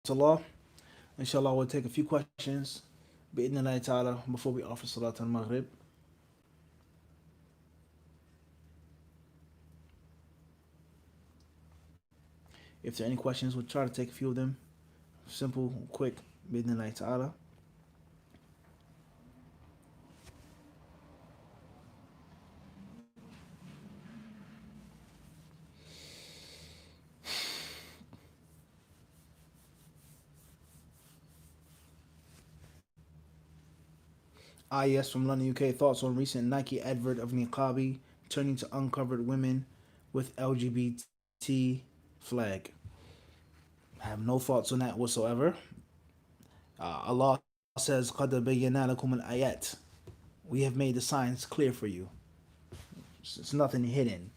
Allah. Inshallah, we'll take a few questions بإذن ta'ala before we offer Salat al-Maghrib. If there are any questions, we'll try to take a few of them. Simple, quick, بإذن ta'ala. Yes, from London, UK. Thoughts on recent Nike advert of niqabi turning to uncovered women with LGBT flag. I have no thoughts on that whatsoever. Allah says, قَدْ بَيَّنَا لَكُمُ الْآيَاتِ. We have made the signs clear for you. It's nothing hidden.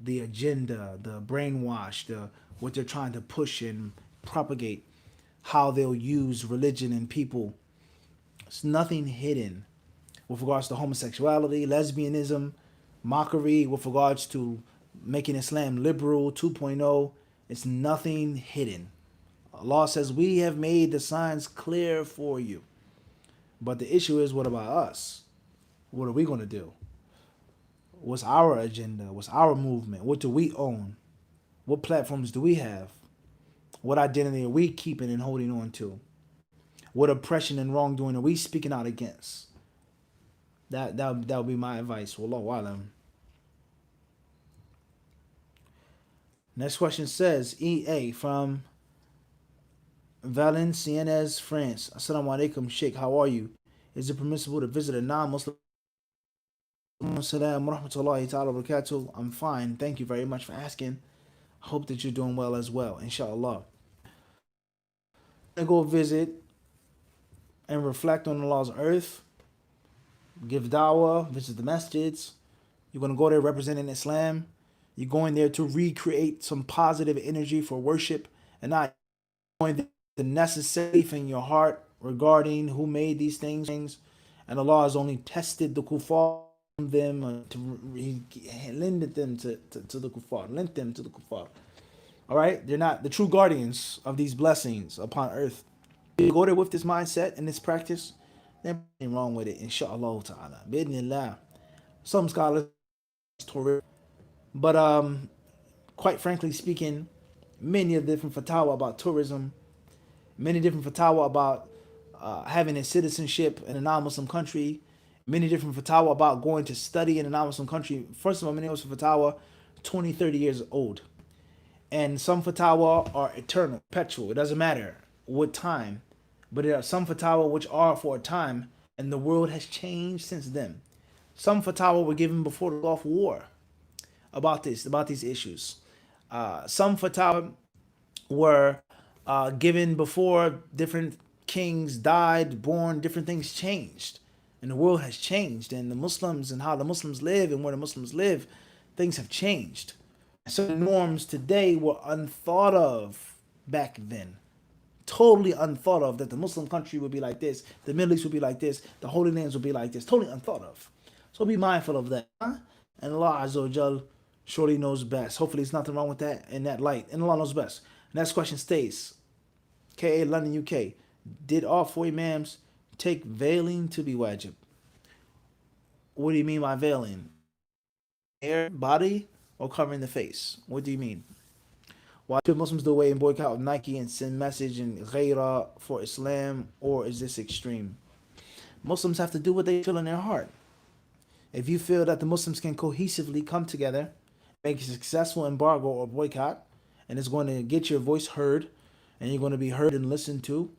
The agenda, the brainwash, the what they're trying to push and propagate, how they'll use religion and people. It's nothing hidden with regards to homosexuality, lesbianism, mockery, with regards to making Islam liberal 2.0. It's nothing hidden. Allah says, we have made the signs clear for you. But the issue is, what about us? What are we going to do? What's our agenda? What's our movement? What do we own? What platforms do we have? What identity are we keeping and holding on to? What oppression and wrongdoing are we speaking out against? That would be my advice. Wallahu alam. Next question says, EA from Valenciennes, France. Assalamu alaikum, Sheikh. How are you? Is it permissible to visit a non-Muslim? Assalamu rahmatullahi ta'ala barakatuh. I'm fine. Thank you very much for asking. I hope that you're doing well as well, inshallah. Go visit and reflect on Allah's earth, give da'wah, visit the masjids. You're going to go there representing Islam. You're going there to recreate some positive energy for worship and not going the necessary faith in your heart regarding who made these things. And Allah has only tested the kuffar them to lend them to the kuffar, lent them to the kuffar. All right, they're not the true guardians of these blessings upon earth. You go there with this mindset and this practice, there's nothing wrong with it, inshallah ta'ala. Bidnillah. Some scholars, but quite frankly speaking, many of the different fatwa about tourism, many different fatwa about having a citizenship in a non-Muslim country, many different fatwa about going to study in a non-Muslim country. First of all, many of those fatwa 20, 30 years old. And some fatwa are eternal, perpetual. It doesn't matter what time. But there are some fatwa which are for a time, and the world has changed since then. Some fatwa were given before the Gulf War about these issues. Some fatwa were given before different kings died, born, different things changed. And the world has changed, and the Muslims and how the Muslims live and where the Muslims live, things have changed. So norms today were unthought of back then. Totally unthought of, that the Muslim country would be like this, the Middle East would be like this, the Holy Lands would be like this. Totally unthought of. So be mindful of that. And Allah Azza wa Jal surely knows best. Hopefully there's nothing wrong with that in that light. And Allah knows best. Next question states, KA London, UK. Did all four Imams take veiling to be wajib? What do you mean by veiling? Hair, body, or covering the face? What do you mean? Why should Muslims do away and boycott Nike and send message and ghaira for Islam, or is this extreme? Muslims have to do what they feel in their heart. If you feel that the Muslims can cohesively come together, make a successful embargo or boycott, and it's going to get your voice heard, and you're going to be heard and listened to,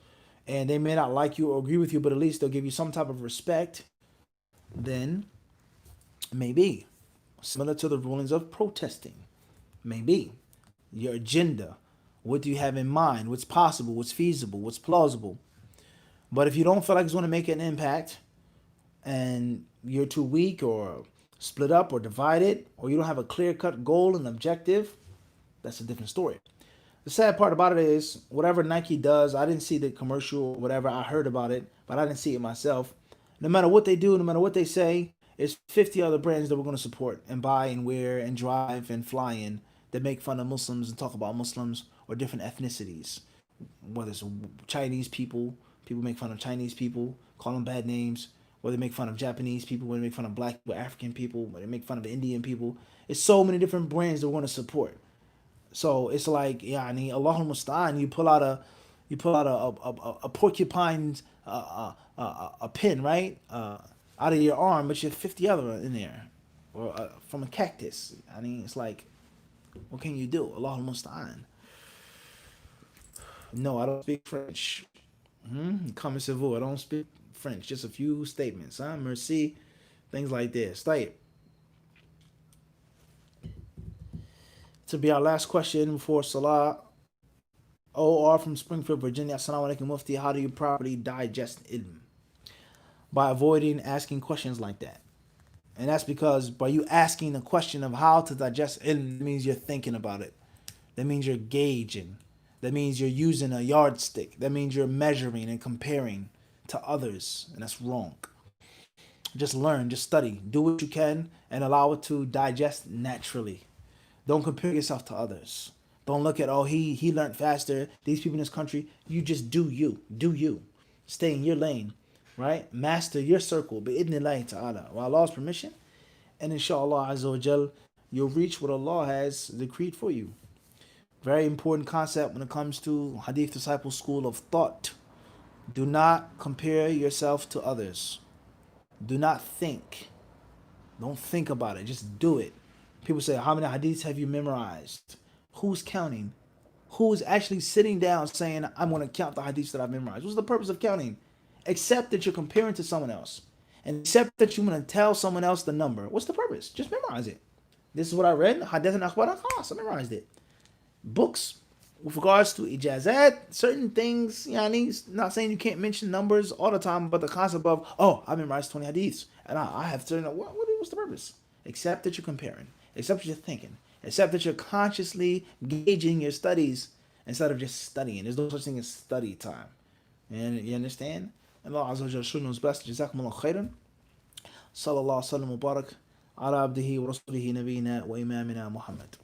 and they may not like you or agree with you, but at least they'll give you some type of respect, then maybe. Similar to the rulings of protesting. Maybe. Your agenda. What do you have in mind? What's possible? What's feasible? What's plausible? But if you don't feel like it's going to make an impact, and you're too weak or split up or divided, or you don't have a clear-cut goal and objective, that's a different story. The sad part about it is, whatever Nike does, I didn't see the commercial or whatever. I heard about it, but I didn't see it myself. No matter what they do, no matter what they say, it's 50 other brands that we're going to support and buy and wear and drive and fly in that make fun of Muslims and talk about Muslims or different ethnicities. whether it's Chinese people, people make fun of Chinese people, call them bad names, whether they make fun of Japanese people, whether they make fun of black people, African people, whether they make fun of Indian people. It's so many different brands they want to support. So it's like, yeah, I mean, Allahul Musta'an, you pull out a porcupine's a pin, right, out of your arm, but you have 50 other in there, or from a cactus. I mean, it's like, what can you do? Allahul Musta'an. No, I don't speak French. Comme I don't speak French. Just a few statements. Huh? Merci. Things like this. Like, to be our last question before Salah. OR from Springfield, Virginia. Assalamu alaikum, Mufti. How do you properly digest ilm? By avoiding asking questions like that. And that's because by you asking the question of how to digest ilm, it means you're thinking about it. That means you're gauging. That means you're using a yardstick. That means you're measuring and comparing to others. And that's wrong. Just learn, just study. Do what you can and allow it to digest naturally. Don't compare yourself to others. Don't look at, oh, he learned faster. These people in this country. You just do you. Do you. Stay in your lane. Right? Master your circle. Bi'idnillahi ta'ala. With Allah's permission. And inshallah azza wa jal, you'll reach what Allah has decreed for you. Very important concept when it comes to Hadith Disciple school of thought. Do not compare yourself to others. Do not think. Don't think about it. Just do it. People say, how many hadiths have you memorized? Who's counting? Who's actually sitting down saying, I'm going to count the hadiths that I've memorized? What's the purpose of counting? Except that you're comparing to someone else. And except that you're going to tell someone else the number. What's the purpose? Just memorize it. This is what I read. Hadith and akhbar and khas. I memorized it. Books, with regards to ijazat, certain things, not saying you can't mention numbers all the time, but the concept of, oh, I memorized 20 hadiths, and I have certain, what's the purpose? Except that you're comparing, except that you're thinking, except that you're consciously gauging your studies instead of just studying. There's no such thing as study time. And you understand? And Allah Azza wa Jalla should know his best. Jazakumullah khairan. Sallallahu sallam wa barak ala abdihi wa rasulihi nabiyina wa imamina Muhammad.